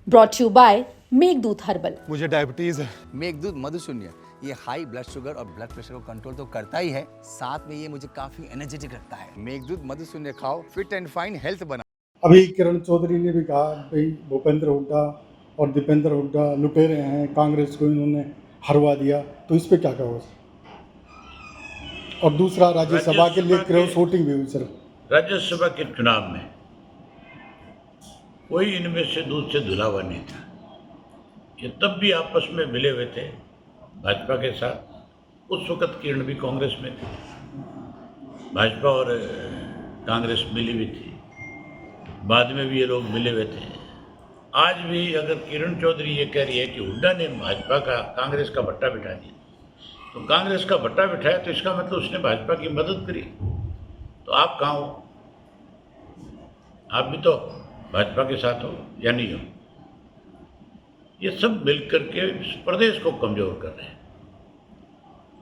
Brought you by Meghdoot herbal. मुझे diabetes है। मेघदूत मधुशून्य ये हाई ब्लड शुगर और ब्लड प्रेशर को कंट्रोल तो करता ही है, साथ में ये मुझे काफी एनर्जेटिक रखता है। मेघदूत मधुशून्य खाओ, फिट एंड फाइन हेल्थ बना। अभी किरण चौधरी ने भी कहा भाई भूपेंद्र हुड्डा और दीपेंद्र हुड्डा लुटेरे हैं, कांग्रेस को इन्होंने हरवा दिया, तो इस पे क्या कहोगे? और दूसरा राज्यसभा के लिए क्रॉस वोटिंग भी हुई सर। राज्यसभा के चुनाव में कोई इनमें से दूध से धुला हुआ नहीं था। ये तब भी आपस में मिले हुए थे भाजपा के साथ। उस वक्त किरण भी कांग्रेस में थी, भाजपा और कांग्रेस मिली हुई थी, बाद में भी ये लोग मिले हुए थे। आज भी अगर किरण चौधरी ये कह रही है कि हुड्डा ने भाजपा का कांग्रेस का भट्टा बिठा दिया, तो कांग्रेस का भट्टा बिठाया तो इसका मतलब उसने भाजपा की मदद करी। तो आप कहाँ हो? आप भी तो भाजपा के साथ हो या नहीं हो? ये सब मिलकर के इस प्रदेश को कमज़ोर कर रहे हैं।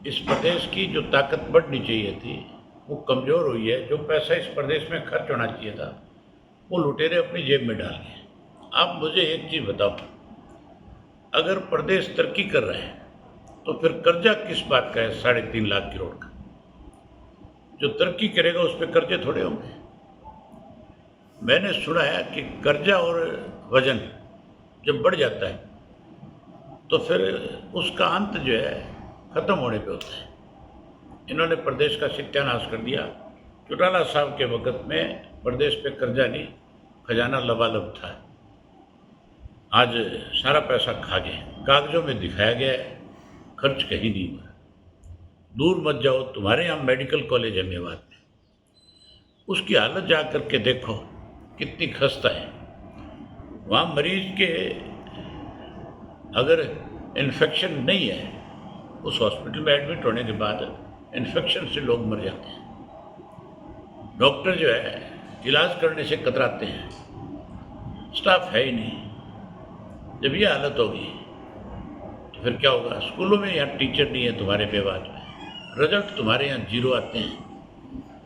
इस प्रदेश की जो ताकत बढ़नी चाहिए थी वो कमज़ोर हुई है। जो पैसा इस प्रदेश में खर्च होना चाहिए था वो लुटेरे अपनी जेब में डाल गए। आप मुझे एक चीज़ बताओ, अगर प्रदेश तरक्की कर रहा है तो फिर कर्जा किस बात का है? 3.5 लाख करोड़ का। जो तरक्की करेगा उस पर कर्जे थोड़े होंगे। मैंने सुना है कि कर्जा और वजन जब बढ़ जाता है तो फिर उसका अंत जो है ख़त्म होने पे होता है। इन्होंने प्रदेश का सत्यानाश कर दिया। चौटाला साहब के वक्त में प्रदेश पे कर्जा नहीं, खजाना लबालब था। आज सारा पैसा खा गए, कागजों में दिखाया गया है, खर्च कहीं नहीं हुआ। दूर मत जाओ, तुम्हारे यहाँ मेडिकल कॉलेज है मेवात में, उसकी हालत जा कर के देखो कितनी खस्ता है। वहाँ मरीज के अगर इन्फेक्शन नहीं है, उस हॉस्पिटल में एडमिट होने के बाद इन्फेक्शन से लोग मर जाते हैं। डॉक्टर जो है इलाज करने से कतराते हैं, स्टाफ है ही नहीं। जब ये हालत होगी तो फिर क्या होगा? स्कूलों में यहाँ टीचर नहीं है तुम्हारे मेवात में, रिजल्ट तुम्हारे यहाँ जीरो आते हैं।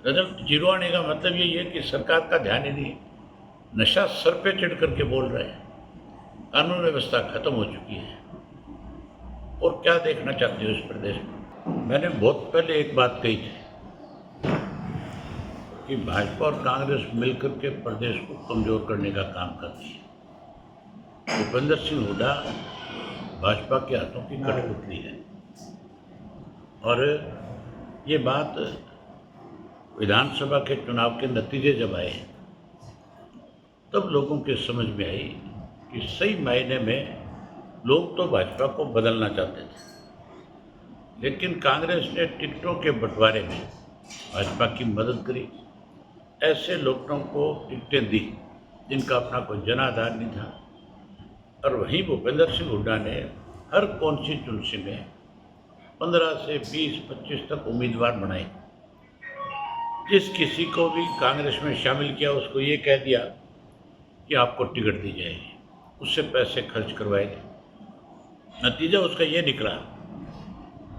रिजल्ट जीरो आने का मतलब यही है कि सरकार का ध्यान ही नहीं, नशा सर पे चढ़ करके बोल रहे हैं, कानून व्यवस्था खत्म हो चुकी है। और क्या देखना चाहते हो इस प्रदेश में? मैंने बहुत पहले एक बात कही थी कि भाजपा और कांग्रेस मिलकर के प्रदेश को कमज़ोर करने का काम करती है। भूपेंद्र सिंह हुड्डा भाजपा के हाथों की कठपुतली है। और ये बात विधानसभा के चुनाव के नतीजे जब आए तब लोगों के समझ में आई कि सही मायने में लोग तो भाजपा को बदलना चाहते थे, लेकिन कांग्रेस ने टिकटों के बंटवारे में भाजपा की मदद करी। ऐसे लोगों को टिकटें दी जिनका अपना कोई जनाधार नहीं था। और वहीं भूपेंद्र सिंह हुड्डा ने हर कॉन्स्टिट्यूंसी में 15 से 20-25 तक उम्मीदवार बनाए। जिस किसी को भी कांग्रेस में शामिल किया उसको ये कह दिया कि आपको टिकट दी जाएगी, उससे पैसे खर्च करवाए गए। नतीजा उसका ये निकला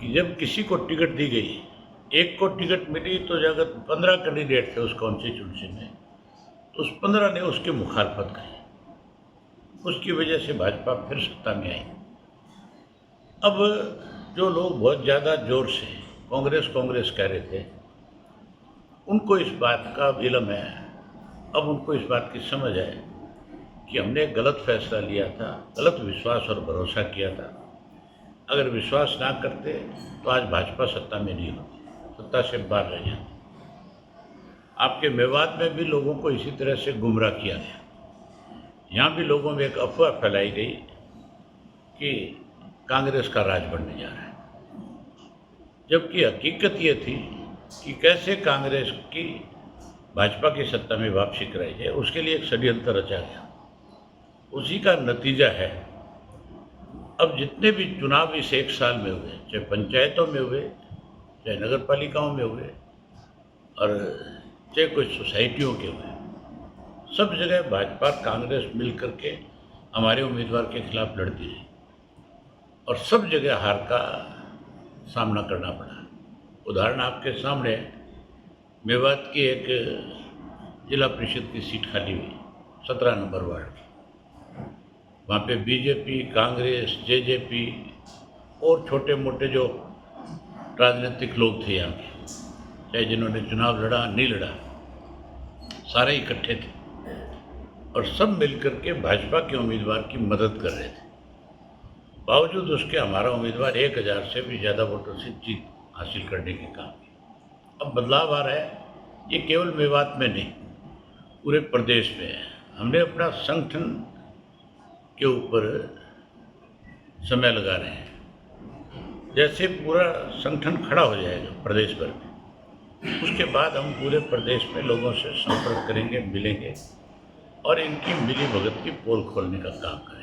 कि जब किसी को टिकट दी गई, एक को टिकट मिली तो अगर 15 कैंडिडेट थे उस कॉन्स्टिट्यूंसी में, तो उस 15 ने उसकी मुखालफत की। उसकी वजह से भाजपा फिर सत्ता में आई। अब जो लोग बहुत ज़्यादा जोर से कांग्रेस कह रहे थे, उनको इस बात का इल्म है, अब उनको इस बात की समझ है कि हमने गलत फैसला लिया था, गलत विश्वास और भरोसा किया था। अगर विश्वास ना करते तो आज भाजपा सत्ता में नहीं होती, सत्ता से बाहर रह जाती। आपके मेवात में भी लोगों को इसी तरह से गुमराह किया गया। यहाँ भी लोगों में एक अफवाह फैलाई गई कि कांग्रेस का राज बनने जा रहा है, जबकि हकीकत ये थी कि कैसे कांग्रेस की भाजपा की सत्ता में वापसी कराई जाए। उसके लिए एक षड्यंत्र रचा गया, उसी का नतीजा है अब जितने भी चुनाव इस एक साल में हुए, चाहे पंचायतों में हुए, चाहे नगर पालिकाओं में हुए, और चाहे कुछ सोसाइटियों के हुए, सब जगह भाजपा कांग्रेस मिल करके हमारे उम्मीदवार के खिलाफ लड़ती रही और सब जगह हार का सामना करना पड़ा। उदाहरण आपके सामने, मेवात की एक जिला परिषद की सीट खाली हुई, 17 नंबर वार्ड की। वहाँ पे बीजेपी, कांग्रेस, जेजेपी और छोटे मोटे जो राजनीतिक लोग थे यहाँ पे, चाहे जिन्होंने चुनाव लड़ा नहीं लड़ा, सारे इकट्ठे थे और सब मिलकर के भाजपा के उम्मीदवार की मदद कर रहे थे। बावजूद उसके हमारा उम्मीदवार 1000 से भी ज़्यादा वोटों से जीत हासिल करने के काम किया। अब बदलाव आ रहा है, ये केवल मेवात में नहीं, पूरे प्रदेश में है। हमने अपना संगठन के ऊपर समय लगा रहे हैं। जैसे पूरा संगठन खड़ा हो जाएगा प्रदेश भर में, उसके बाद हम पूरे प्रदेश में लोगों से संपर्क करेंगे, मिलेंगे और इनकी मिली भगत की पोल खोलने का काम करेंगे।